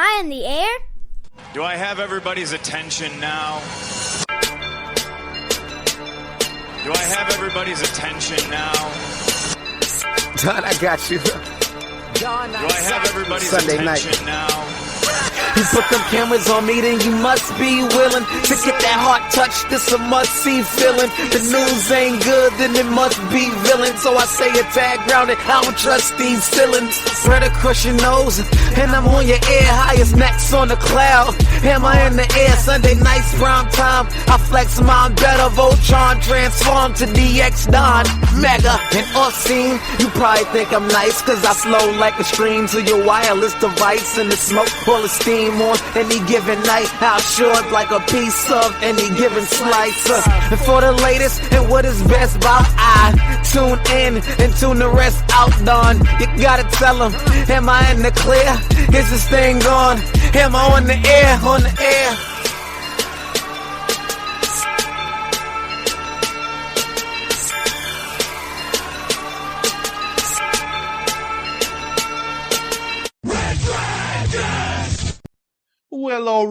I in the air? Do I have everybody's attention now? Do I have everybody's attention now? Don, I got you. Do I have everybody's Sunday attention night. now? You put them cameras on me, then you must be willing to get that heart touch. This a must-see feeling. The news ain't good, then it must be villain. So I say a tag grounded, I don't trust these ceilings. Spread across your nose, and I'm on your ear. Highest necks on the cloud. Am I in the air? Sunday nights, prime time. I flex mine better. Voltron transform to DX Don Mega. And off scene, you probably think I'm nice, cause I flow like a stream to your wireless device. And the smoke full of steam on any given night. How short like a piece of any given slice. And for the latest and what is best about, I tune in and tune the rest out, Don. You gotta tell them, am I in the clear? Is this thing on? Am I on the air? On the air? Well, all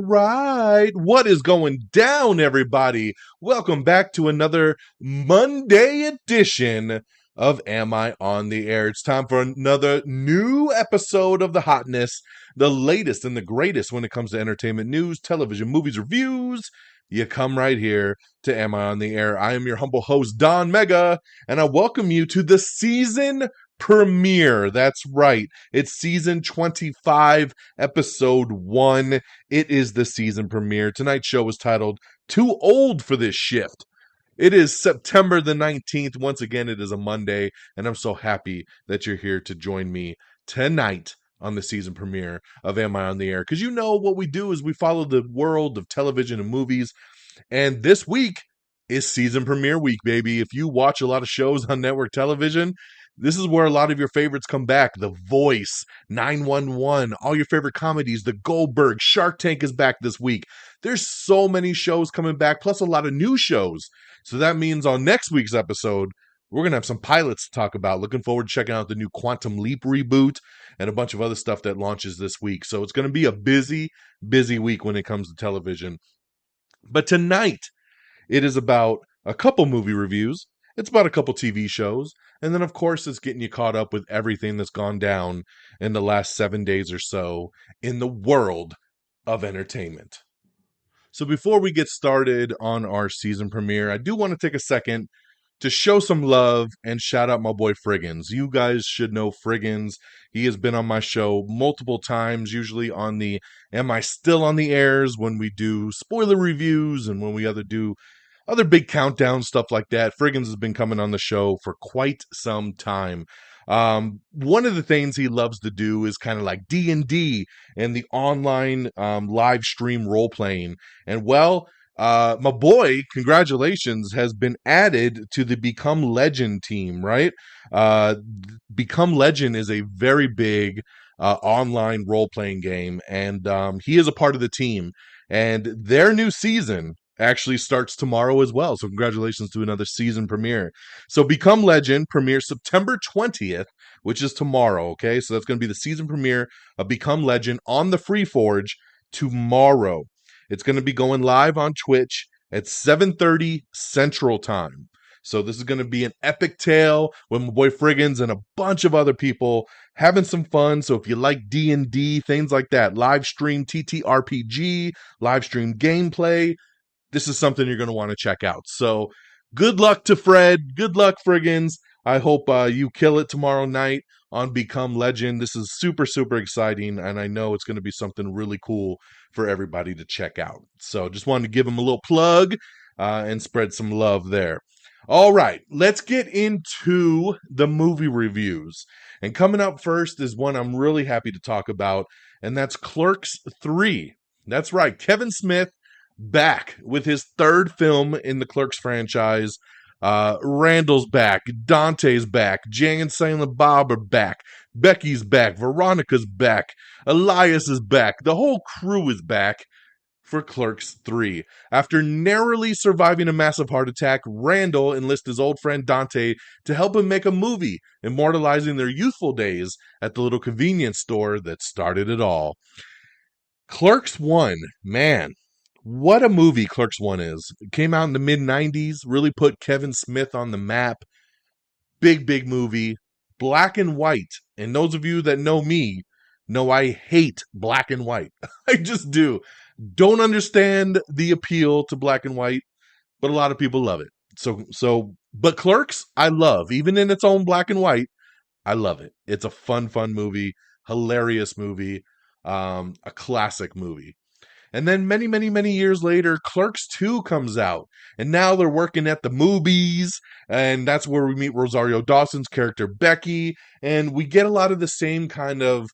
right. What is going down, everybody? Welcome back to another Monday edition of Am I on the Air? It's time for another new episode of The Hotness, the latest and the greatest when it comes to entertainment news, television, movies, reviews. You come right here to Am I on the Air? I am your humble host, DONMEGA, and I welcome you to the season premiere. That's right. It's season 25, episode 1. It is the season premiere. Tonight's show is titled Too Old for This Shift. It is September the 19th. Once again, it is a Monday, and I'm so happy that you're here to join me tonight on the season premiere of Am I on the Air? Because you know what we do is we follow the world of television and movies, and this week is season premiere week, baby. If you watch a lot of shows on network television, this is where a lot of your favorites come back. The Voice, 911, all your favorite comedies, The Goldberg, Shark Tank is back this week. There's so many shows coming back, plus a lot of new shows. So that means on next week's episode, we're going to have some pilots to talk about. Looking forward to checking out the new Quantum Leap reboot and a bunch of other stuff that launches this week. So it's going to be a busy week when it comes to television. But tonight, it is about a couple movie reviews. It's about a couple TV shows. And then, of course, it's getting you caught up with everything that's gone down in the last 7 days or so in the world of entertainment. So before we get started on our season premiere, I do want to take a second to show some love and shout out my boy Friggins. You guys should know Friggins. He has been on my show multiple times, usually on the Am I Still on the Airs when we do spoiler reviews and when we do other big countdown stuff like that. Friggins has been coming on the show for quite some time. One of the things he loves to do is kind of like D&D and the online live stream role playing. And well, my boy, congratulations, has been added to the Become Legend team, right? Become Legend is a very big online role playing game, and he is a part of the team. And their new season actually starts tomorrow as well. So congratulations to another season premiere. So Become Legend premieres September 20th, which is tomorrow, okay? So that's going to be the season premiere of Become Legend on the Free Forge tomorrow. It's going to be going live on Twitch at 7:30 Central Time. So this is going to be an epic tale with my boy Friggins and a bunch of other people having some fun. So if you like D&D, things like that, live stream TTRPG, live stream gameplay, this is something you're going to want to check out. So good luck to Fred. Good luck, Friggins. I hope you kill it tomorrow night on Become Legend. This is super exciting, and I know it's going to be something really cool for everybody to check out. So just wanted to give him a little plug and spread some love there. All right, let's get into the movie reviews. And coming up first is one I'm really happy to talk about, and that's Clerks 3. That's right, Kevin Smith back with his third film in the Clerks franchise. Randall's back, Dante's back, Jay and Silent Bob are back, Becky's back, Veronica's back, Elias is back, the whole crew is back for Clerks 3. After narrowly surviving a massive heart attack, Randall enlists his old friend Dante to help him make a movie, immortalizing their youthful days at the little convenience store that started it all. Clerks 1, man, what a movie Clerks 1 is. It came out in the mid-90s, really put Kevin Smith on the map. Big movie. Black and white. And those of you that know me know I hate black and white. I just do. Don't understand the appeal to black and white, but a lot of people love it. But Clerks, I love. Even in its own black and white, I love it. It's a fun movie, hilarious movie, a classic movie. And then many years later, Clerks 2 comes out. And now they're working at the movies. And that's where we meet Rosario Dawson's character, Becky. And we get a lot of the same kind of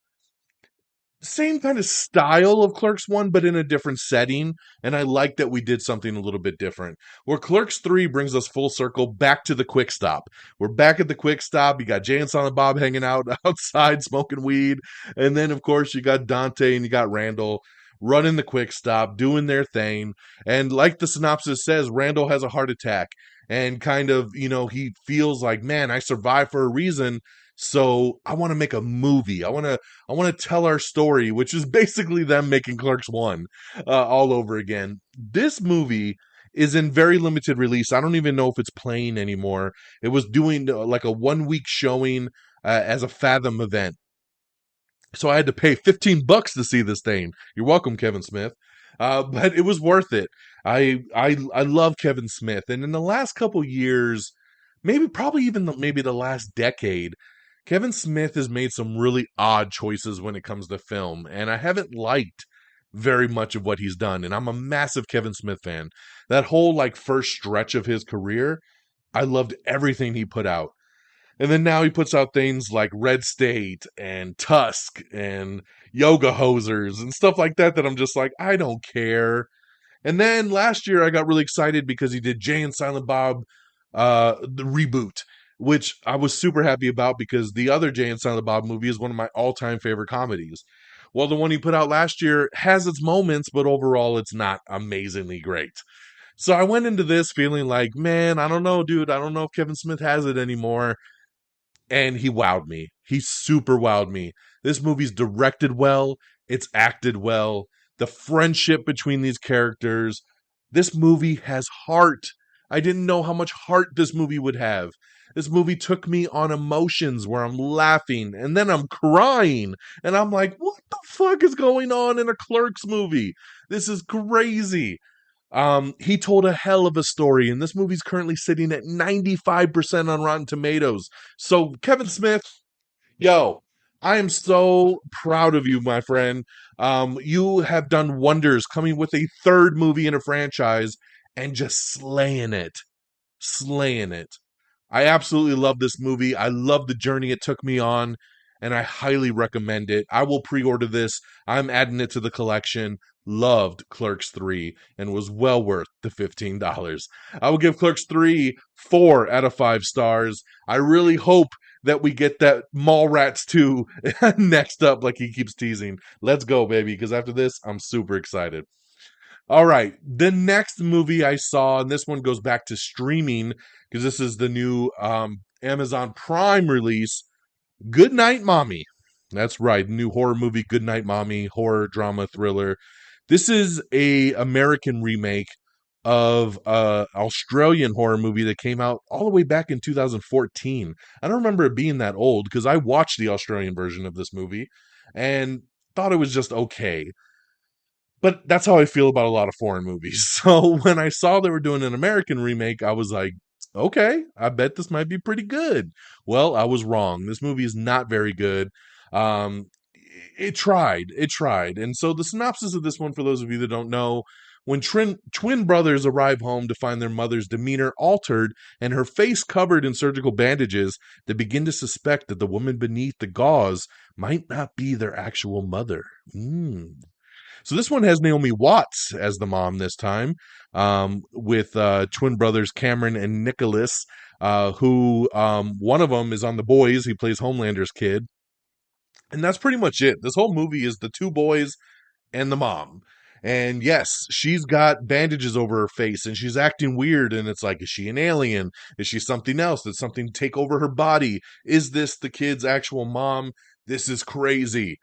style of Clerks 1, but in a different setting. And I like that we did something a little bit different. Where Clerks 3 brings us full circle back to the Quick Stop. We're back at the Quick Stop. You got Jay and Silent Bob hanging out outside smoking weed. And then, of course, you got Dante and you got Randall running the Quick Stop, doing their thing. And like the synopsis says, Randall has a heart attack. And kind of, he feels like, man, I survived for a reason. So I want to make a movie. I want to tell our story, which is basically them making Clerks 1 all over again. This movie is in very limited release. I don't even know if it's playing anymore. It was doing like a 1 week showing as a Fathom event. So I had to pay $15 to see this thing. You're welcome, Kevin Smith. But it was worth it. I love Kevin Smith. And in the last couple years, maybe the last decade, Kevin Smith has made some really odd choices when it comes to film, and I haven't liked very much of what he's done, and I'm a massive Kevin Smith fan. That whole first stretch of his career, I loved everything he put out. And then now he puts out things like Red State and Tusk and Yoga Hosers and stuff like that I'm just like, I don't care. And then last year I got really excited because he did Jay and Silent Bob, the reboot, which I was super happy about because the other Jay and Silent Bob movie is one of my all-time favorite comedies. Well, the one he put out last year has its moments, but overall it's not amazingly great. So I went into this feeling like, man, I don't know, dude. I don't know if Kevin Smith has it anymore. And he wowed me. He super wowed me. This movie's directed well. It's acted well. The friendship between these characters. This movie has heart. I didn't know how much heart this movie would have. This movie took me on emotions where I'm laughing and then I'm crying. And I'm like, what the fuck is going on in a Clerks movie? This is crazy. He told a hell of a story, and this movie's currently sitting at 95% on Rotten Tomatoes. So, Kevin Smith, yo, I am so proud of you, my friend. You have done wonders coming with a third movie in a franchise and just slaying it. Slaying it. I absolutely love this movie. I love the journey it took me on, and I highly recommend it. I will pre-order this. I'm adding it to the collection. Loved Clerks 3 and was well worth the $15. I will give Clerks 3 4 out of 5 stars. I really hope that we get that Mallrats 2 next up like he keeps teasing. Let's go, baby, because after this, I'm super excited. All right, the next movie I saw, and this one goes back to streaming because this is the new Amazon Prime release, Goodnight Mommy. That's right, new horror movie, Goodnight Mommy, horror, drama, thriller. This is a American remake of a Australian horror movie that came out all the way back in 2014. I don't remember it being that old because I watched the Australian version of this movie and thought it was just okay. But that's how I feel about a lot of foreign movies. So when I saw they were doing an American remake, I was like, okay, I bet this might be pretty good. Well, I was wrong. This movie is not very good. It tried. And so the synopsis of this one, for those of you that don't know, when twin brothers arrive home to find their mother's demeanor altered and her face covered in surgical bandages, they begin to suspect that the woman beneath the gauze might not be their actual mother. So this one has Naomi Watts as the mom this time, with twin brothers Cameron and Nicholas, who one of them is on The Boys. He plays Homelander's kid. And that's pretty much it. This whole movie is the two boys and the mom. And yes, she's got bandages over her face and she's acting weird. And it's like, is she an alien? Is she something else? Did something take over her body? Is this the kid's actual mom? This is crazy.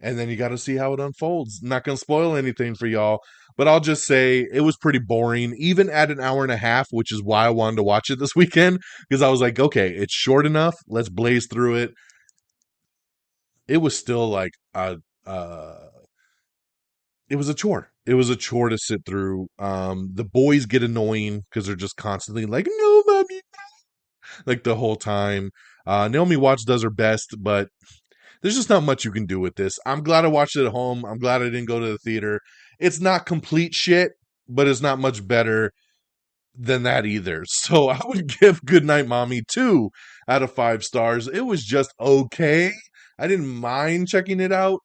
And then you got to see how it unfolds. Not going to spoil anything for y'all, but I'll just say it was pretty boring, even at an hour and a half, which is why I wanted to watch it this weekend, because I was like, okay, it's short enough. Let's blaze through it. It was still like it was a chore. It was a chore to sit through. The boys get annoying because they're just constantly like, no, mommy, like the whole time. Naomi Watts does her best, but there's just not much you can do with this. I'm glad I watched it at home. I'm glad I didn't go to the theater. It's not complete shit, but it's not much better than that either. So I would give Goodnight Mommy 2 out of 5 stars. It was just okay. I didn't mind checking it out,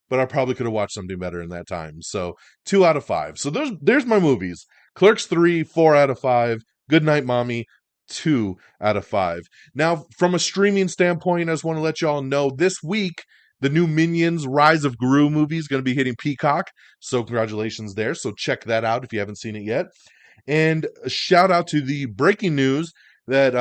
but I probably could have watched something better in that time. So 2 out of 5. So there's my movies. Clerks 3, 4 out of 5. Goodnight Mommy, 2 out of 5. Now, from a streaming standpoint, I just want to let y'all know this week, the new Minions Rise of Gru movie is going to be hitting Peacock. So congratulations there. So check that out if you haven't seen it yet. And a shout out to the breaking news that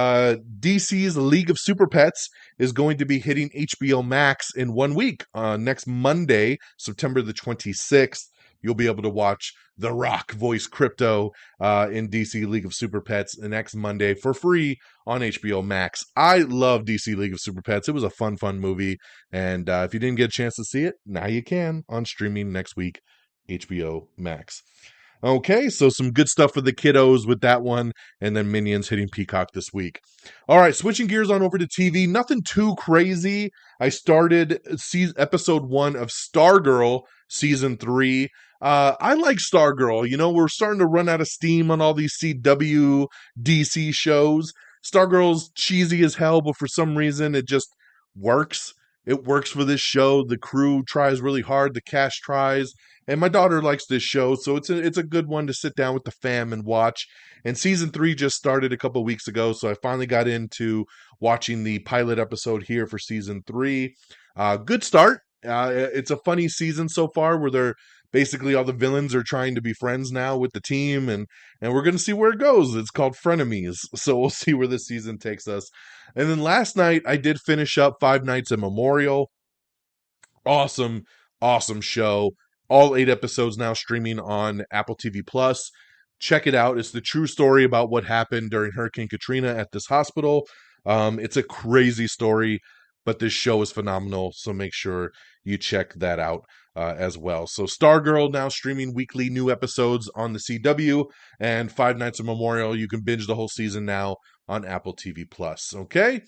DC's League of Super Pets is going to be hitting HBO Max in 1 week. Next Monday, September the 26th, you'll be able to watch The Rock voice Crypto in DC League of Super Pets next Monday for free on HBO Max. I love DC League of Super Pets. It was a fun movie. And if you didn't get a chance to see it, now you can on streaming next week, HBO Max. Okay, so some good stuff for the kiddos with that one, and then Minions hitting Peacock this week. All right, switching gears on over to TV. Nothing too crazy. I started episode 1 of Stargirl season 3. I like Stargirl. You know, we're starting to run out of steam on all these CW, DC shows. Stargirl's cheesy as hell, but for some reason it just works. It works for this show. The crew tries really hard. The cast tries. And my daughter likes this show, so it's a good one to sit down with the fam and watch. And season 3 just started a couple weeks ago, so I finally got into watching the pilot episode here for season 3. Good start. It's a funny season so far, where they're basically all the villains are trying to be friends now with the team, and we're going to see where it goes. It's called Frenemies, so we'll see where this season takes us. And then last night, I did finish up Five Nights at Memorial. Awesome show. All 8 episodes now streaming on Apple TV Plus. Check it out. It's the true story about what happened during Hurricane Katrina at this hospital. It's a crazy story, but this show is phenomenal. So make sure you check that out as well. So Stargirl now streaming weekly new episodes on the CW, and Five Nights of Memorial, you can binge the whole season now on Apple TV Plus. Okay,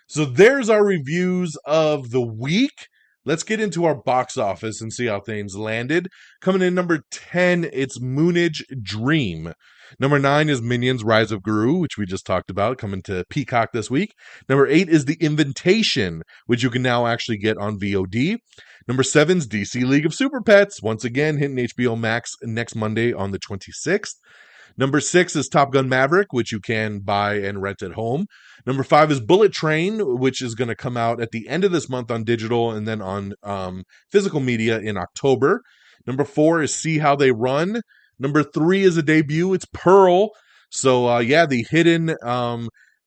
so there's our reviews of the week. Let's get into our box office and see how things landed. Coming in number 10, it's Moonage Dream. Number 9 is Minions Rise of Gru, which we just talked about, coming to Peacock this week. Number 8 is The Invitation, which you can now actually get on VOD. Number 7 is DC League of Super Pets, once again hitting HBO Max next Monday on the 26th. Number 6 is Top Gun Maverick, which you can buy and rent at home. Number 5 is Bullet Train, which is going to come out at the end of this month on digital and then on physical media in October. Number 4 is See How They Run. Number 3 is a debut. It's Pearl. So, the hidden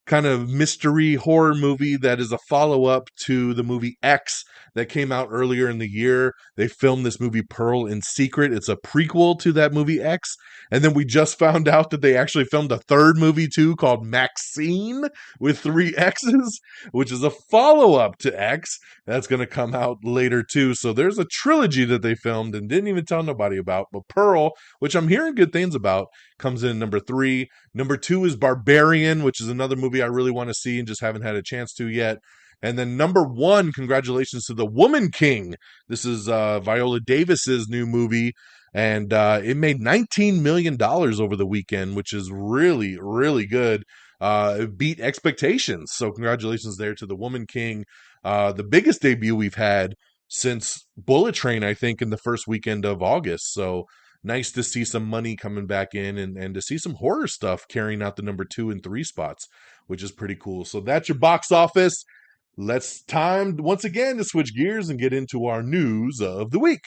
kind of mystery horror movie that is a follow-up to the movie X that came out earlier in the year. They filmed this movie Pearl in secret. It's a prequel to that movie X. And then we just found out that they actually filmed a third movie too called Maxine with 3 X's, which is a follow-up to X that's going to come out later too. So there's a trilogy that they filmed and didn't even tell nobody about. But Pearl, which I'm hearing good things about, comes in number 3. Number 2 is Barbarian, which is another movie I really want to see and just haven't had a chance to yet. And then number 1, congratulations to The Woman King. This is Viola Davis's new movie, and it made $19 million over the weekend, which is really, really good. It beat expectations. So congratulations there to The Woman King. The biggest debut we've had since Bullet Train, I think, in the first weekend of August. So nice to see some money coming back in and to see some horror stuff carrying out the number 2 and 3 spots, which is pretty cool. So that's your box office. Let's time once again to switch gears and get into our news of the week.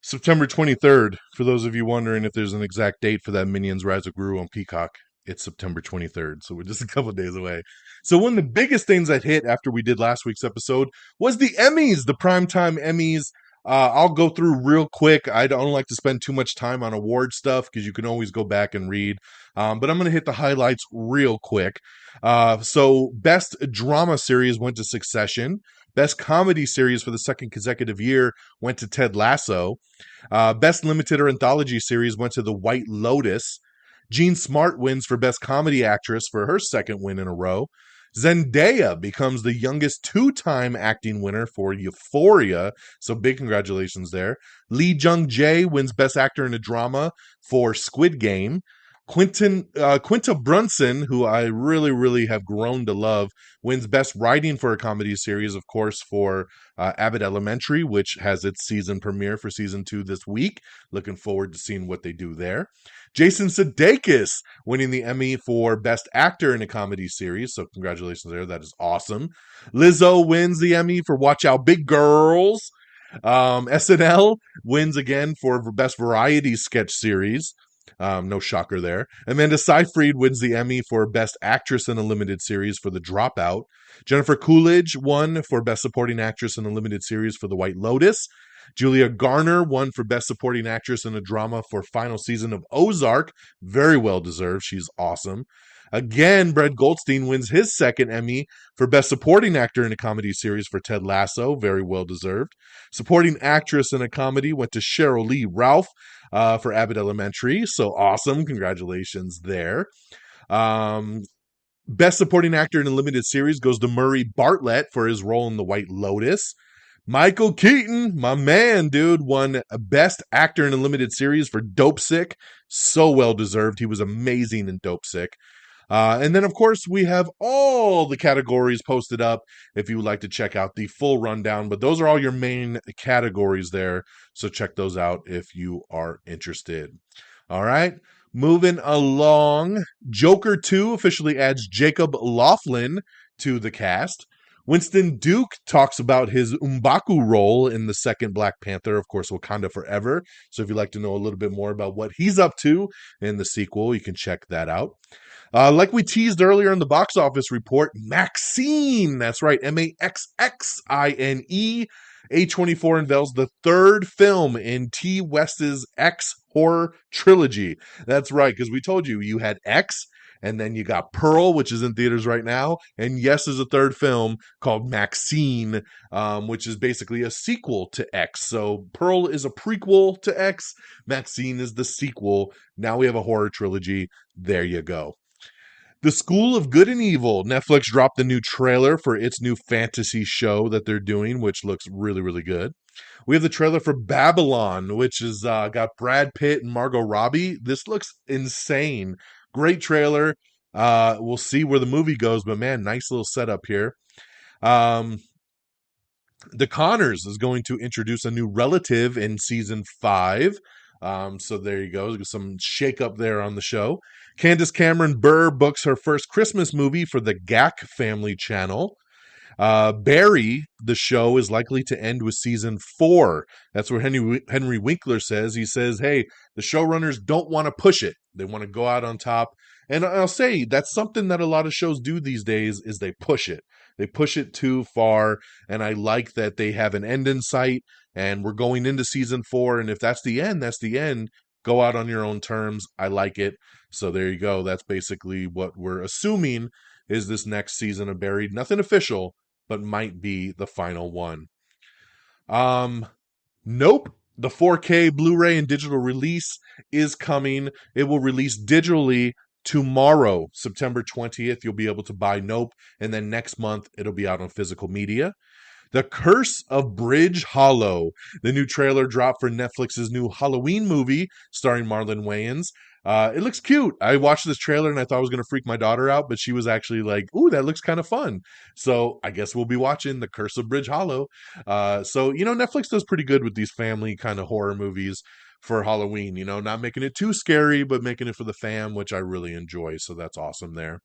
September 23rd, for those of you wondering if there's an exact date for that Minions Rise of Gru on Peacock, it's September 23rd, so we're just a couple days away. So one of the biggest things that hit after we did last week's episode was the Emmys, the primetime Emmys. I'll go through real quick. I don't like to spend too much time on award stuff because you can always go back and read. But I'm going to hit the highlights real quick. So Best Drama Series went to Succession. Best Comedy Series for the second consecutive year went to Ted Lasso. Best Limited or Anthology Series went to The White Lotus. Jean Smart wins for Best Comedy Actress for her second win in a row. Zendaya becomes the youngest two-time acting winner for Euphoria, so big congratulations there. Lee Jung-jae wins Best Actor in a Drama for Squid Game. Quinta Brunson, who I really, really have grown to love, wins Best Writing for a Comedy Series, of course, for Abbott Elementary, which has its season premiere for season 2 this week. Looking forward to seeing what they do there. Jason Sudeikis winning the Emmy for Best Actor in a Comedy Series, so congratulations there. That is awesome. Lizzo wins the Emmy for Watch Out Big Girls. SNL wins again for Best Variety Sketch Series. No shocker there. Amanda Seyfried wins the Emmy for Best Actress in a Limited Series for The Dropout. Jennifer Coolidge won for Best Supporting Actress in a Limited Series for The White Lotus. Julia Garner won for Best Supporting Actress in a Drama for final season of Ozark. Very well deserved. She's awesome. Again, Brett Goldstein wins his second Emmy for Best Supporting Actor in a Comedy Series for Ted Lasso. Very well deserved. Supporting Actress in a Comedy went to Cheryl Lee Ralph for Abbott Elementary. So awesome. Congratulations there. Best Supporting Actor in a Limited Series goes to Murray Bartlett for his role in The White Lotus. Michael Keaton, my man, dude, won Best Actor in a Limited Series for Dopesick. So well deserved. He was amazing in Dopesick. And then, of course, we have all the categories posted up if you would like to check out the full rundown. But those are all your main categories there. So check those out if you are interested. All right. Moving along. Joker 2 officially adds Jacob Laughlin to the cast. Winston Duke talks about his M'Baku role in the second Black Panther, of course, Wakanda Forever. So if you'd like to know a little bit more about what he's up to in the sequel, you can check that out. Like we teased earlier in the box office report, Maxine, that's right, Maxxine, A24 unveils the third film in T. West's X horror trilogy. That's right, because we told you had X, and then you got Pearl, which is in theaters right now, and yes, is a third film called Maxine, which is basically a sequel to X. So Pearl is a prequel to X, Maxine is the sequel. Now we have a horror trilogy. There you go. The School of Good and Evil. Netflix dropped the new trailer for its new fantasy show that they're doing, which looks really, really good. We have the trailer for Babylon, which has got Brad Pitt and Margot Robbie. This looks insane. Great trailer. We'll see where the movie goes, but man, nice little setup here. The Connors is going to introduce a new relative in season 5. So there you go. Some shakeup there on the show. Candace Cameron Bure books her first Christmas movie for the GAC Family Channel. Barry, the show, is likely to end with season 4. That's where Henry Winkler says. He says, hey, the showrunners don't want to push it. They want to go out on top. And I'll say that's something that a lot of shows do these days is they push it. They push it too far. And I like that they have an end in sight. And we're going into season 4. And if that's the end, that's the end. Go out on your own terms. I like it. So there you go. That's basically what we're assuming is this next season of Buried. Nothing official, but might be the final one. Nope. The 4K Blu-ray and digital release is coming. It will release digitally tomorrow, September 20th. You'll be able to buy Nope. And then next month, it'll be out on physical media. The Curse of Bridge Hollow. The new trailer dropped for Netflix's new Halloween movie starring Marlon Wayans. It looks cute. I watched this trailer and I thought I was going to freak my daughter out, but she was actually like, ooh, that looks kind of fun. So I guess we'll be watching The Curse of Bridge Hollow. So, Netflix does pretty good with these family kind of horror movies for Halloween, not making it too scary, but making it for the fam, which I really enjoy. So that's awesome there.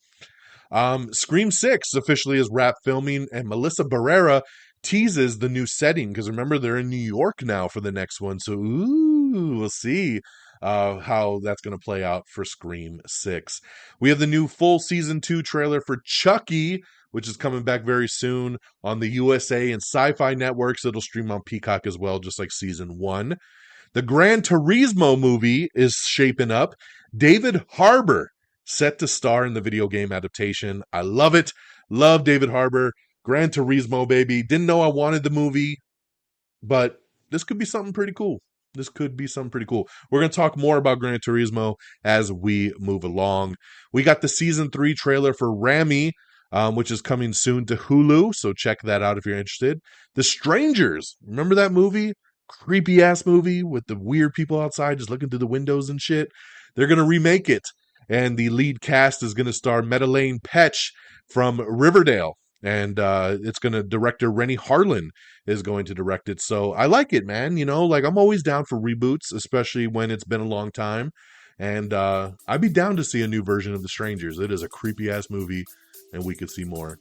Scream 6 officially is wrapped filming, and Melissa Barrera teases the new setting, because remember, they're in New York now for the next one. So, ooh, we'll see how that's going to play out for Scream 6. We have the new full season 2 trailer for Chucky, which is coming back very soon on the USA and Sci-Fi networks. It'll stream on Peacock as well, just like season 1. The Gran Turismo movie is shaping up. David Harbour set to star in the video game adaptation. I love it. Love David Harbour. Gran Turismo, baby. Didn't know I wanted the movie, but this could be something pretty cool. We're going to talk more about Gran Turismo as we move along. We got the season 3 trailer for Rami, which is coming soon to Hulu, so check that out if you're interested. The Strangers. Remember that movie? Creepy ass movie with the weird people outside just looking through the windows and shit. They're going to remake it, and the lead cast is going to star Madeleine Petsch from Riverdale. And it's going to director Rennie Harlan is going to direct it. So I like it, man. You know, like I'm always down for reboots, especially when it's been a long time. And I'd be down to see a new version of The Strangers. It is a creepy ass movie, and we could see more.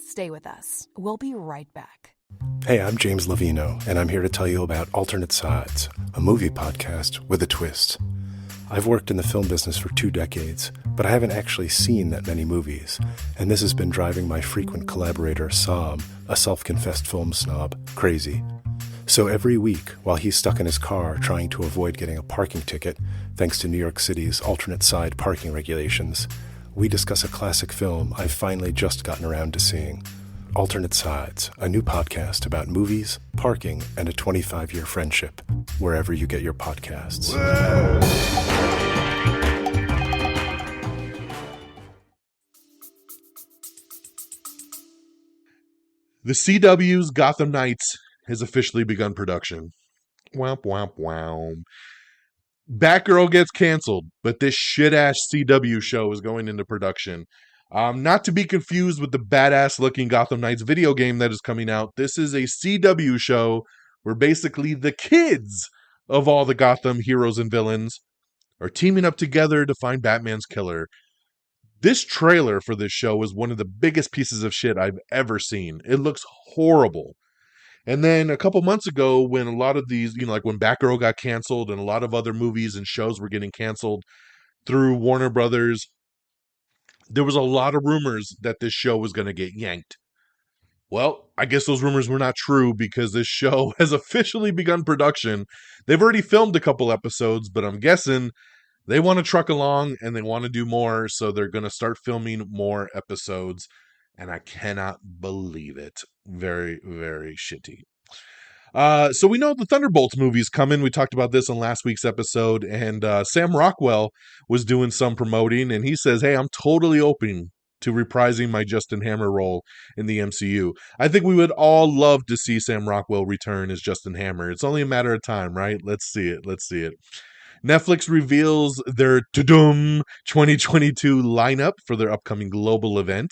Stay with us. We'll be right back. Hey, I'm James Lovino, and I'm here to tell you about Alternate Sides, a movie podcast with a twist. I've worked in the film business for 2 decades, but I haven't actually seen that many movies, and this has been driving my frequent collaborator, Sam, a self-confessed film snob, crazy. So every week, while he's stuck in his car trying to avoid getting a parking ticket, thanks to New York City's alternate side parking regulations, we discuss a classic film I've finally just gotten around to seeing. Alternate Sides, a new podcast about movies, parking, and a 25-year friendship, wherever you get your podcasts. The CW's Gotham Knights has officially begun production. Womp, womp, womp. Batgirl gets canceled, but this shit-ass CW show is going into production. Not to be confused with the badass-looking Gotham Knights video game that is coming out. This is a CW show where basically the kids of all the Gotham heroes and villains are teaming up together to find Batman's killer. This trailer for this show is one of the biggest pieces of shit I've ever seen. It looks horrible. And then a couple months ago, when a lot of these, like when Batgirl got canceled and a lot of other movies and shows were getting canceled through Warner Brothers, there was a lot of rumors that this show was going to get yanked. Well, I guess those rumors were not true, because this show has officially begun production. They've already filmed a couple episodes, but I'm guessing they want to truck along and they want to do more, so they're going to start filming more episodes, and I cannot believe it. Very, very shitty. So we know the Thunderbolts movie's coming. We talked about this on last week's episode, and Sam Rockwell was doing some promoting, and he says, hey, I'm totally open to reprising my Justin Hammer role in the MCU. I think we would all love to see Sam Rockwell return as Justin Hammer. It's only a matter of time, right? Let's see it. Netflix reveals their 2022 lineup for their upcoming global event.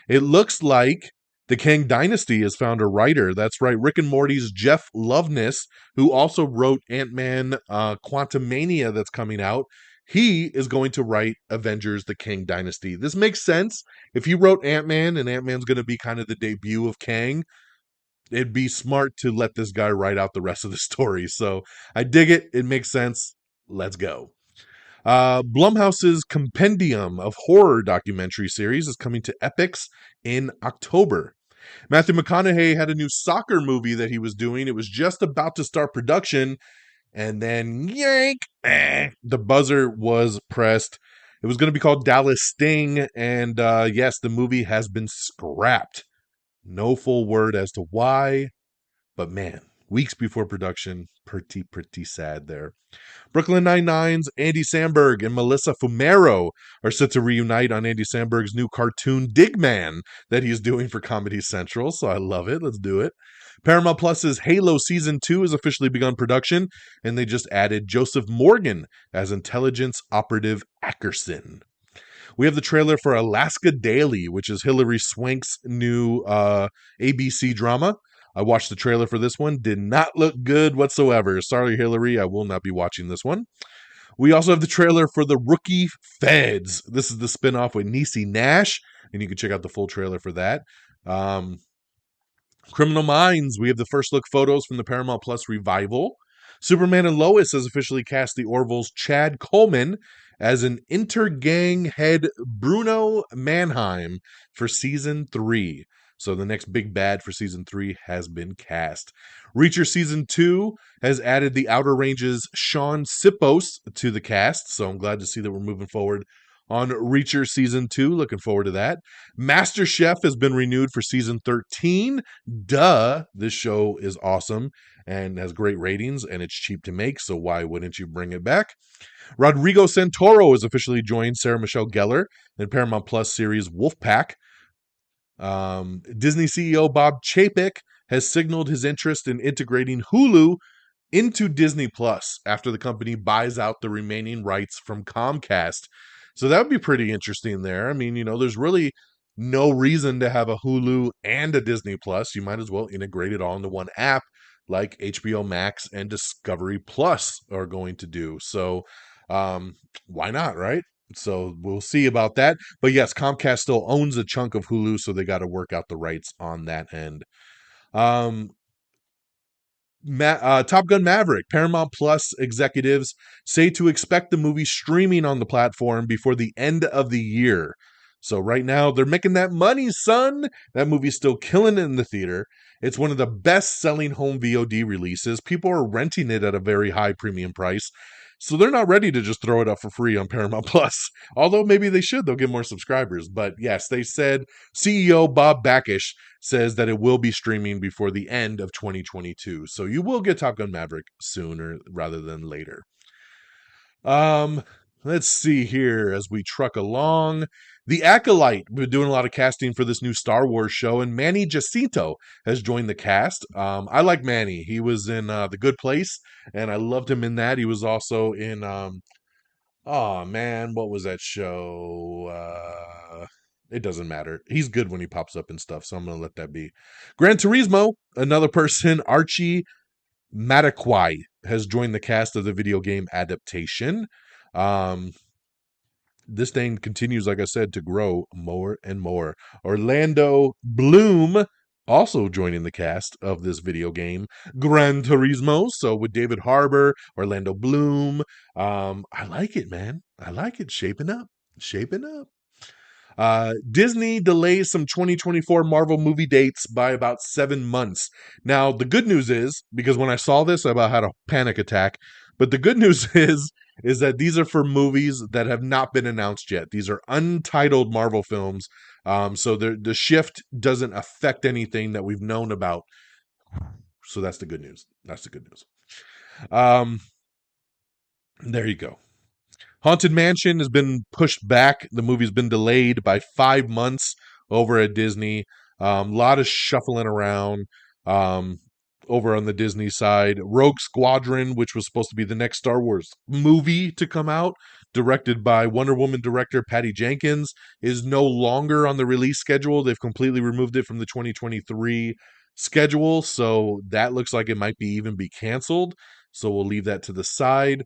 It looks like the Kang Dynasty has found a writer. That's right, Rick and Morty's Jeff Loveness, who also wrote Ant-Man Quantumania that's coming out. He is going to write Avengers: The Kang Dynasty. This makes sense. If he wrote Ant-Man and Ant-Man's going to be kind of the debut of Kang, it'd be smart to let this guy write out the rest of the story. So I dig it. It makes sense. Let's go. Blumhouse's Compendium of Horror documentary series is coming to Epix in October. Matthew McConaughey had a new soccer movie that he was doing. It was just about to start production, and then yank, the buzzer was pressed. It was going to be called Dallas Sting, and yes, the movie has been scrapped. No full word as to why, but man, weeks before production, pretty sad there. Brooklyn Nine-Nine's Andy Samberg and Melissa Fumero are set to reunite on Andy Samberg's new cartoon Digman that he's doing for Comedy Central, so I love it. Let's do it. Paramount Plus's Halo Season 2 has officially begun production, and they just added Joseph Morgan as intelligence operative Ackerson. We have the trailer for Alaska Daily, which is Hilary Swank's new ABC drama. I watched the trailer for this one. Did not look good whatsoever. Sorry, Hillary. I will not be watching this one. We also have the trailer for The Rookie Feds. This is the spinoff with Niecy Nash, and you can check out the full trailer for that. Criminal Minds, we have the first look photos from the Paramount Plus revival. Superman and Lois has officially cast the Orville's Chad Coleman as an inter-gang head Bruno Mannheim for season 3. So the next big bad for season 3 has been cast. Reacher season 2 has added the Outer Ranges' Sean Sipos to the cast. So I'm glad to see that we're moving forward on Reacher season 2. Looking forward to that. MasterChef has been renewed for season 13. Duh, this show is awesome and has great ratings, and it's cheap to make, so why wouldn't you bring it back? Rodrigo Santoro has officially joined Sarah Michelle Gellar in Paramount Plus series Wolfpack. Disney CEO Bob Chapek has signaled his interest in integrating Hulu into Disney Plus after the company buys out the remaining rights from Comcast. So that would be pretty interesting there. I mean, there's really no reason to have a Hulu and a Disney Plus. You might as well integrate it all into one app like HBO Max and Discovery Plus are going to do. So why not, right? So we'll see about that. But yes, Comcast still owns a chunk of Hulu, so they got to work out the rights on that end. Top Gun Maverick, Paramount Plus executives say to expect the movie streaming on the platform before the end of the year. So right now they're making that money, son. That movie's still killing it in the theater. It's one of the best-selling home VOD releases. People are renting it at a very high premium price. So they're not ready to just throw it up for free on Paramount Plus. Although maybe they should. They'll get more subscribers. But yes, they said CEO Bob Bakish says that it will be streaming before the end of 2022. So you will get Top Gun Maverick sooner rather than later. Let's see here as we truck along. The Acolyte, we've been doing a lot of casting for this new Star Wars show, and Manny Jacinto has joined the cast. I like Manny. He was in The Good Place, and I loved him in that. He was also in, what was that show? It doesn't matter. He's good when he pops up and stuff, so I'm going to let that be. Gran Turismo, another person, Archie Matakwai, has joined the cast of the video game adaptation. This thing continues, like I said, to grow more and more. Orlando Bloom also joining the cast of this video game, Gran Turismo. So with David Harbour, Orlando Bloom, I like it, man. I like it. Shaping up. Disney delays some 2024 Marvel movie dates by about 7 months. Now, the good news is, because when I saw this, I about had a panic attack. But the good news is that these are for movies that have not been announced yet. These are untitled Marvel films. So the shift doesn't affect anything that we've known about. So that's the good news. There you go. Haunted Mansion has been pushed back. The movie's been delayed by 5 months over at Disney. A lot of shuffling around over on the Disney side. Rogue Squadron, which was supposed to be the next Star Wars movie to come out, directed by Wonder Woman director Patty Jenkins, is no longer on the release schedule. They've completely removed it from the 2023 schedule, so that looks like it might even be canceled. So we'll leave that to the side.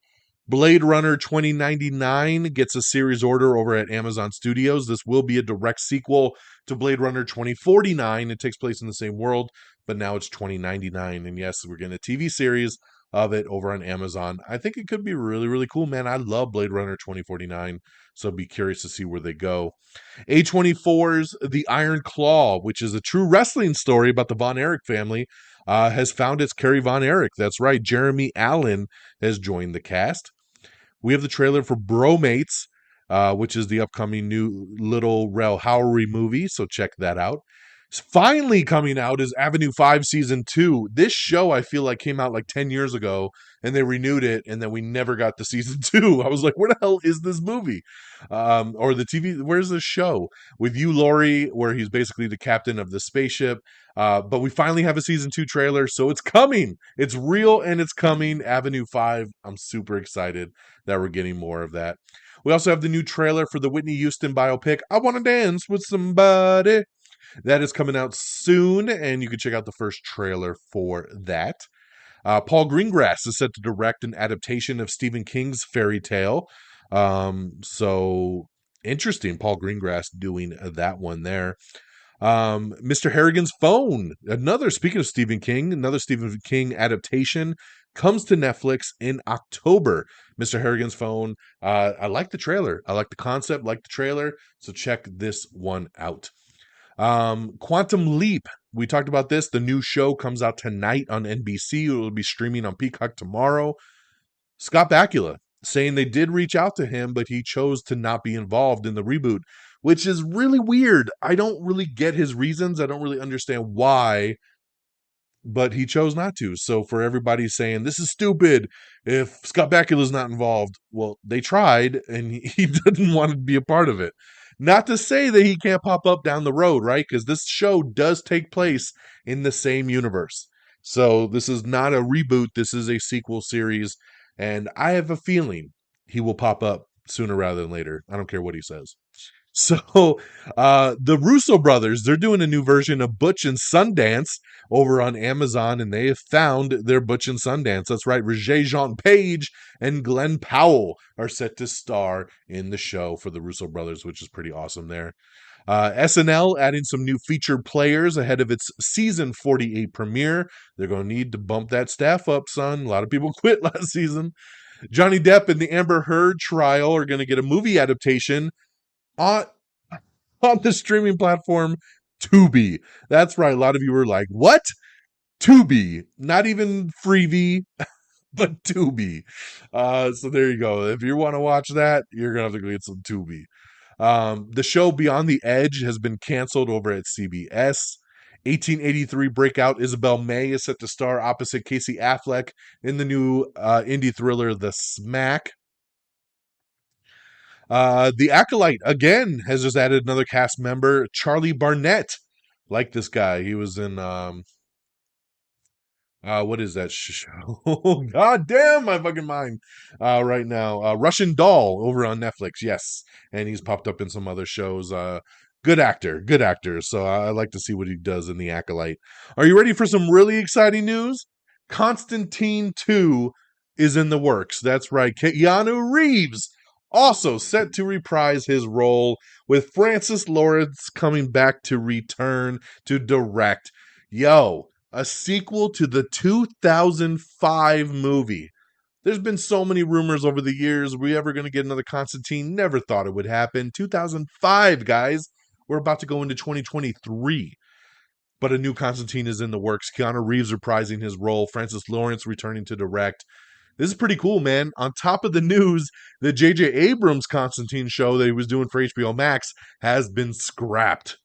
Blade Runner 2099 gets a series order over at Amazon Studios. This will be a direct sequel to Blade Runner 2049. It takes place in the same world, but now it's 2099. And yes, we're getting a TV series of it over on Amazon. I think it could be really, really cool, man. I love Blade Runner 2049, so be curious to see where they go. A24's The Iron Claw, which is a true wrestling story about the Von Erich family, has found its Carrie Von Erich. That's right. Jeremy Allen has joined the cast. We have the trailer for Bromates, which is the upcoming new Little Rel Howery movie, so check that out. Finally coming out is Avenue 5 Season 2. This show, I feel like, came out like 10 years ago, and they renewed it, and then we never got the Season 2. I was like, where the hell is this movie? Or the TV, where's this show? With Hugh Laurie, where he's basically the captain of the spaceship. But we finally have a Season 2 trailer, so it's coming. It's real, and it's coming. Avenue 5, I'm super excited that we're getting more of that. We also have the new trailer for the Whitney Houston biopic, I Wanna Dance with Somebody. That is coming out soon, and you can check out the first trailer for that. Paul Greengrass is set to direct an adaptation of Stephen King's fairy tale. So interesting, Paul Greengrass doing that one there. Mr. Harrigan's Phone, speaking of Stephen King, another Stephen King adaptation comes to Netflix in October. Mr. Harrigan's Phone. I like the trailer. I like the concept, like the trailer. So check this one out. Quantum Leap. We talked about this. The new show comes out tonight on NBC. It will be streaming on Peacock tomorrow. Scott Bakula saying they did reach out to him, but he chose to not be involved in the reboot, which is really weird. I don't really get his reasons. I don't really understand why, but he chose not to. So for everybody saying this is stupid if Scott Bakula's not involved, well, they tried and he didn't want to be a part of it. Not to say that he can't pop up down the road, right? Because this show does take place in the same universe. So this is not a reboot. This is a sequel series. And I have a feeling he will pop up sooner rather than later. I don't care what he says. So the Russo brothers, they're doing a new version of Butch and Sundance over on Amazon, and they have found their Butch and Sundance. That's right, Regé-Jean Page and Glenn Powell are set to star in the show for the Russo brothers, which is pretty awesome there. SNL adding some new featured players ahead of its season 48 premiere. They're going to need to bump that staff up, son. A lot of people quit last season. Johnny Depp and the Amber Heard trial are going to get a movie adaptation on the streaming platform Tubi. That's right. A lot of you were like, what? Tubi. Not even Freevee, but Tubi. So there you go. If you want to watch that, you're going to have to go get some Tubi. The show Beyond the Edge has been canceled over at CBS. 1883 breakout Isabel May is set to star opposite Casey Affleck in the new indie thriller The Smack. The Acolyte, again, has just added another cast member, Charlie Barnett. Like this guy. He was in, what is that show? God damn my fucking mind right now. Russian Doll over on Netflix, yes. And he's popped up in some other shows. Good actor. So I like to see what he does in The Acolyte. Are you ready for some really exciting news? Constantine 2 is in the works. That's right. Keanu Reeves also set to reprise his role, with Francis Lawrence coming back to return to direct. Yo, a sequel to the 2005 movie. There's been so many rumors over the years. Are we ever going to get another Constantine? Never thought it would happen. 2005, guys. We're about to go into 2023. But a new Constantine is in the works. Keanu Reeves reprising his role. Francis Lawrence returning to direct. This is pretty cool, man. On top of the news, the J.J. Abrams Constantine show that he was doing for HBO Max has been scrapped.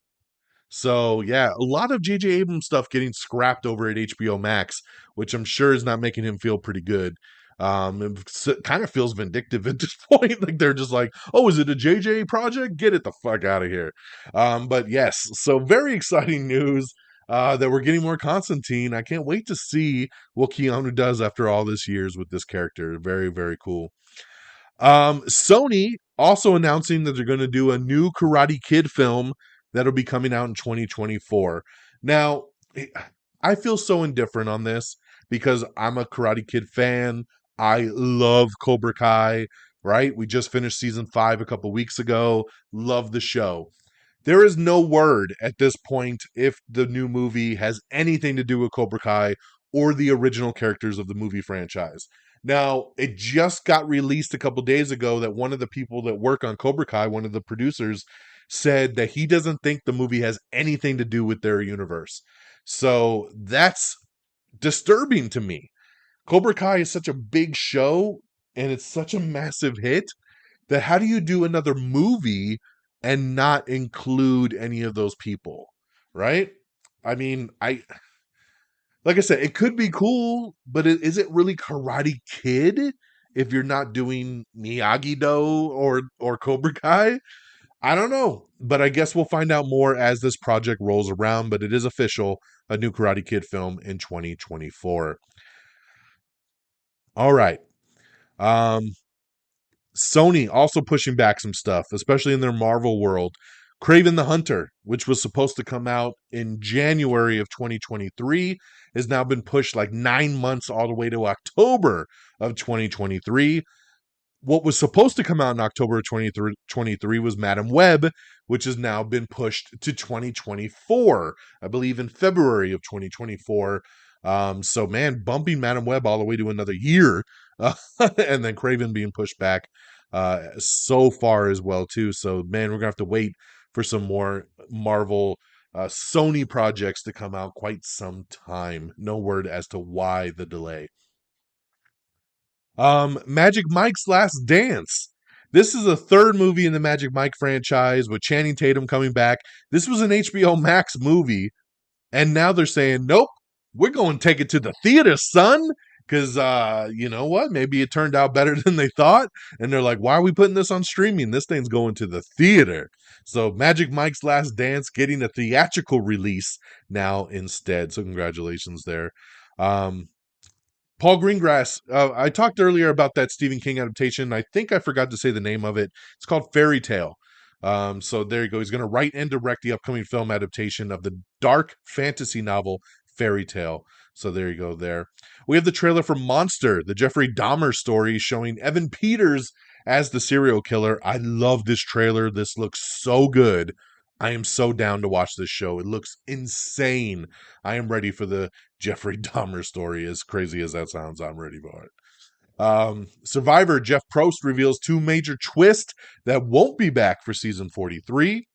So, yeah, a lot of J.J. Abrams stuff getting scrapped over at HBO Max, which I'm sure is not making him feel pretty good. It kind of feels vindictive at this point. Like they're just like, oh, is it a JJ project? Get it the fuck out of here. But yes, so very exciting news that we're getting more Constantine. I can't wait to see what Keanu does after all this years with this character. Very, very cool. Sony also announcing that they're going to do a new Karate Kid film that'll be coming out in 2024. Now, I feel so indifferent on this because I'm a Karate Kid fan. I love Cobra Kai, right? We just finished season 5 a couple weeks ago. Love the show. There is no word at this point if the new movie has anything to do with Cobra Kai or the original characters of the movie franchise. Now, it just got released a couple days ago that one of the people that work on Cobra Kai, one of the producers, said that he doesn't think the movie has anything to do with their universe. So that's disturbing to me. Cobra Kai is such a big show and it's such a massive hit that how do you do another movie and not include any of those people, right? I mean, like I said, it could be cool, but is it really Karate Kid if you're not doing Miyagi-Do or Cobra Kai? I don't know, but I guess we'll find out more as this project rolls around, but it is official, a new Karate Kid film in 2024. All right. Sony also pushing back some stuff, especially in their Marvel world. Kraven the Hunter, which was supposed to come out in January of 2023, has now been pushed like 9 months all the way to October of 2023. What was supposed to come out in October of 2023 was Madam Web, which has now been pushed to 2024, I believe in February of 2024. So, man, bumping Madam Web all the way to another year, and then Kraven being pushed back so far as well, too. So, man, we're going to have to wait for some more Marvel Sony projects to come out quite some time. No word as to why the delay. Magic Mike's Last Dance. This is the third movie in the Magic Mike franchise with Channing Tatum coming back. This was an HBO Max movie, and now they're saying, nope, we're going to take it to the theater, son. Because, you know what? Maybe it turned out better than they thought. And they're like, why are we putting this on streaming? This thing's going to the theater. So Magic Mike's Last Dance getting a theatrical release now instead. So congratulations there. Paul Greengrass, I talked earlier about that Stephen King adaptation. I think I forgot to say the name of it. It's called Fairy Tale. So there you go. He's going to write and direct the upcoming film adaptation of the dark fantasy novel Fairy Tale. So there you go there. We have the trailer for Monster, the Jeffrey Dahmer story showing Evan Peters as the serial killer. I love this trailer. This looks so good. I am so down to watch this show. It looks insane. I am ready for the Jeffrey Dahmer story. As crazy as that sounds, I'm ready for it. Survivor, Jeff Probst reveals 2 major twists that won't be back for season 43.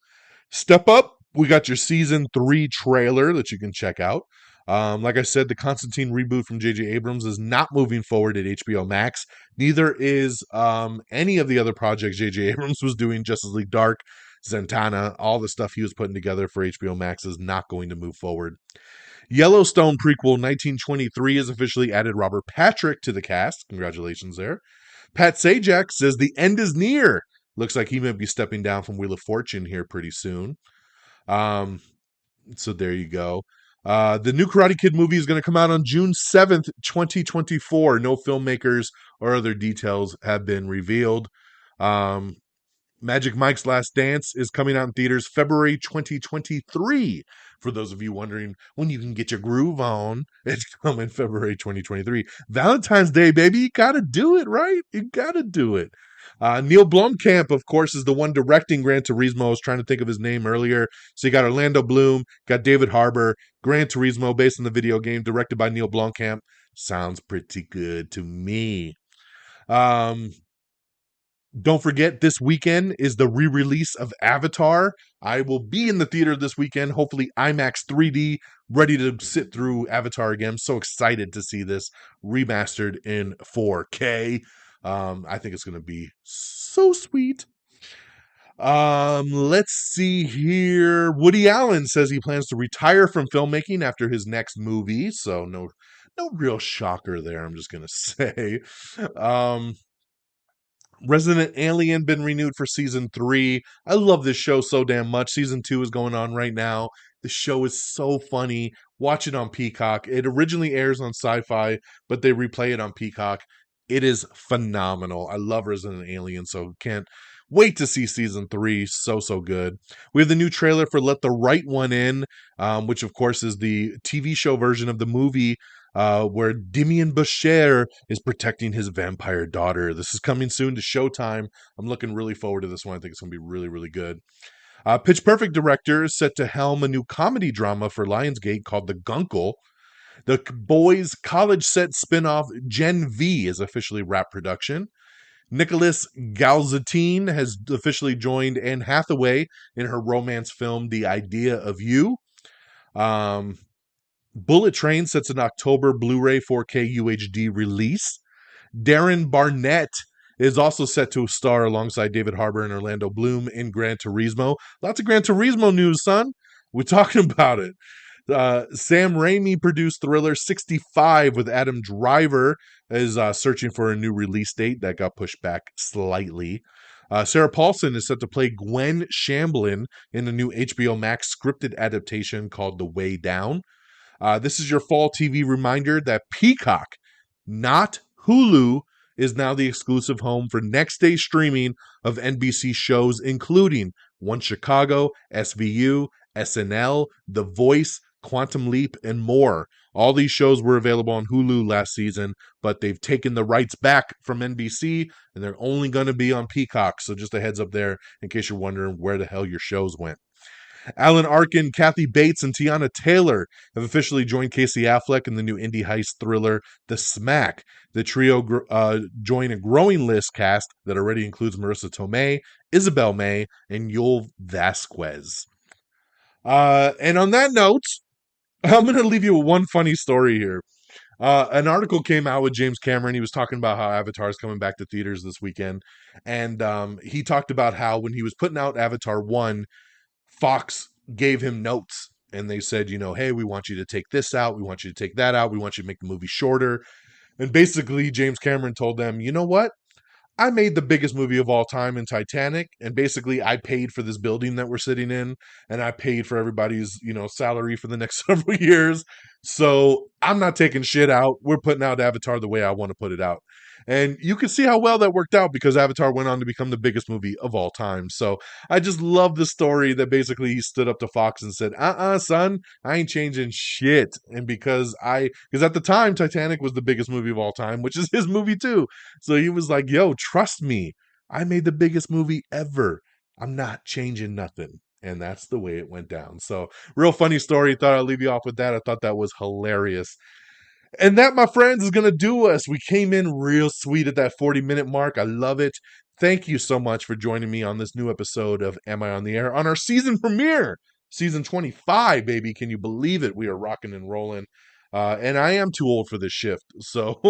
Step Up, we got your season 3 trailer that you can check out. Like I said, the Constantine reboot from J.J. Abrams is not moving forward at HBO Max. Neither is any of the other projects J.J. Abrams was doing. Justice League Dark, Zatanna, all the stuff he was putting together for HBO Max is not going to move forward. Yellowstone prequel 1923 has officially added Robert Patrick to the cast. Congratulations there. Pat Sajak says the end is near. Looks like he may be stepping down from Wheel of Fortune here pretty soon. So there you go. The new Karate Kid movie is going to come out on June 7th, 2024. No filmmakers or other details have been revealed. Magic Mike's Last Dance is coming out in theaters February 2023. For those of you wondering when you can get your groove on, it's coming February 2023. Valentine's Day, baby. You got to do it, right? You got to do it. Neil Blomkamp, of course, is the one directing Gran Turismo. I was trying to think of his name earlier. So you got Orlando Bloom, got David Harbour, Gran Turismo based on the video game, directed by Neil Blomkamp. Sounds pretty good to me. Don't forget, this weekend is the re-release of Avatar. I will be in the theater this weekend, hopefully IMAX 3D, ready to sit through Avatar again. I'm so excited to see this remastered in 4K. I think it's going to be so sweet. Let's see here. Woody Allen says he plans to retire from filmmaking after his next movie. So no real shocker there, I'm just going to say. Resident Alien been renewed for season 3. I love this show so damn much. Season 2 is going on right now. The show is so funny. Watch it on Peacock. It originally airs on Sci-Fi, but they replay it on Peacock. It is phenomenal. I love Resident Alien, so can't wait to see season 3. So good. We have the new trailer for Let the Right One In, which of course is the TV show version of the movie where Demian Boucher is protecting his vampire daughter. This is coming soon to Showtime. I'm looking really forward to this one. I think it's going to be really, really good. Pitch Perfect director is set to helm a new comedy drama for Lionsgate called The Gunkle. The Boys college set spinoff Gen V is officially wrapped production. Nicholas Galzatine has officially joined Anne Hathaway in her romance film The Idea of You. Bullet Train sets an October Blu-ray 4K UHD release. Darren Barnett is also set to star alongside David Harbour and Orlando Bloom in Gran Turismo. Lots of Gran Turismo news, son. We're talking about it. Sam Raimi produced Thriller 65 with Adam Driver is searching for a new release date that got pushed back slightly. Sarah Paulson is set to play Gwen Shamblin in a new HBO Max scripted adaptation called The Way Down. This is your fall TV reminder that Peacock, not Hulu, is now the exclusive home for next day streaming of NBC shows, including One Chicago, SVU, SNL, The Voice, Quantum Leap, and more. All these shows were available on Hulu last season, but they've taken the rights back from NBC, and they're only going to be on Peacock. So just a heads up there in case you're wondering where the hell your shows went. Alan Arkin, Kathy Bates, and Tiana Taylor have officially joined Casey Affleck in the new indie heist thriller, The Smack. The trio join a growing list cast that already includes Marissa Tomei, Isabel May, and Yoel Vasquez. And on that note, I'm going to leave you with one funny story here. An article came out with James Cameron. He was talking about how Avatar is coming back to theaters this weekend. And he talked about how when he was putting out Avatar 1, Fox gave him notes. And they said, you know, hey, we want you to take this out. We want you to take that out. We want you to make the movie shorter. And basically, James Cameron told them, you know what? I made the biggest movie of all time in Titanic, and basically I paid for this building that we're sitting in, and I paid for everybody's, you know, salary for the next several years. So I'm not taking shit out. We're putting out Avatar the way I want to put it out. And you can see how well that worked out because Avatar went on to become the biggest movie of all time. So I just love the story that basically he stood up to Fox and said, son, I ain't changing shit. And because at the time, Titanic was the biggest movie of all time, which is his movie too. So he was like, yo, trust me, I made the biggest movie ever. I'm not changing nothing. And that's the way it went down. So real funny story. Thought I'd leave you off with that. I thought that was hilarious. And that, my friends, is going to do us. We came in real sweet at that 40-minute mark. I love it. Thank you so much for joining me on this new episode of Am I on the Air? On our season premiere, season 25, baby. Can you believe it? We are rocking and rolling. And I am too old for this shift. So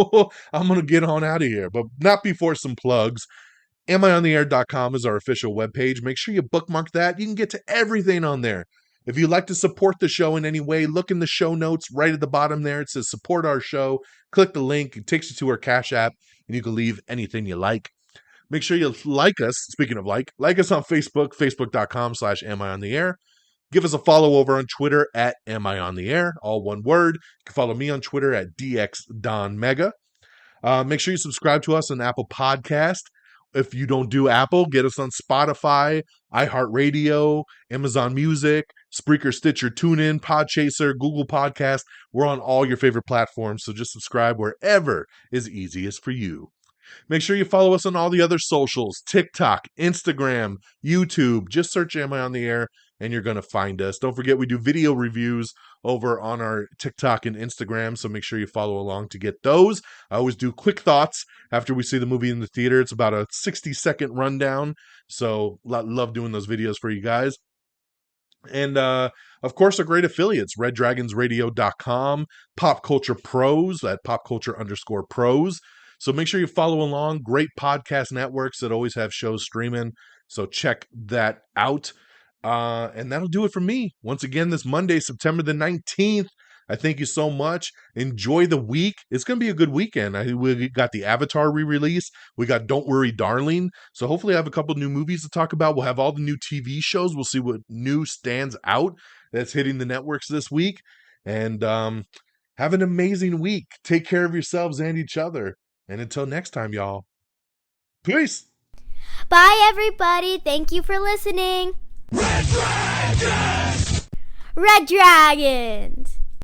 I'm going to get on out of here. But not before some plugs. AmIOnTheAir.com is our official webpage. Make sure you bookmark that. You can get to everything on there. If you'd like to support the show in any way, look in the show notes right at the bottom there. It says support our show. Click the link. It takes you to our Cashapp, and you can leave anything you like. Make sure you like us. Speaking of like us on Facebook, facebook.com/AmIOnTheAir. Give us a follow over on Twitter at AmIOnTheAir, all one word. You can follow me on Twitter at DXDonMega. Make sure you subscribe to us on Apple Podcast. If you don't do Apple, get us on Spotify, iHeartRadio, Amazon Music, Spreaker, Stitcher, TuneIn, Podchaser, Google Podcast. We're on all your favorite platforms, so just subscribe wherever is easiest for you. Make sure you follow us on all the other socials, TikTok, Instagram, YouTube. Just search Am I on the Air, and you're going to find us. Don't forget, we do video reviews over on our TikTok and Instagram, so make sure you follow along to get those. I always do quick thoughts after we see the movie in the theater. It's about a 60-second rundown, so love doing those videos for you guys. And, of course, our great affiliates, reddragonsradio.com, Pop Culture Pros at popculture_pros. So make sure you follow along. Great podcast networks that always have shows streaming, so check that out. And that'll do it for me. Once again, this Monday, September the 19th, I thank you so much. Enjoy the week. It's going to be a good weekend. We got the Avatar re-release. We got Don't Worry, Darling. So hopefully I have a couple new movies to talk about. We'll have all the new TV shows. We'll see what new stands out that's hitting the networks this week. And have an amazing week. Take care of yourselves and each other. And until next time, y'all. Peace. Bye, everybody. Thank you for listening. Red Dragon! Red Dragon!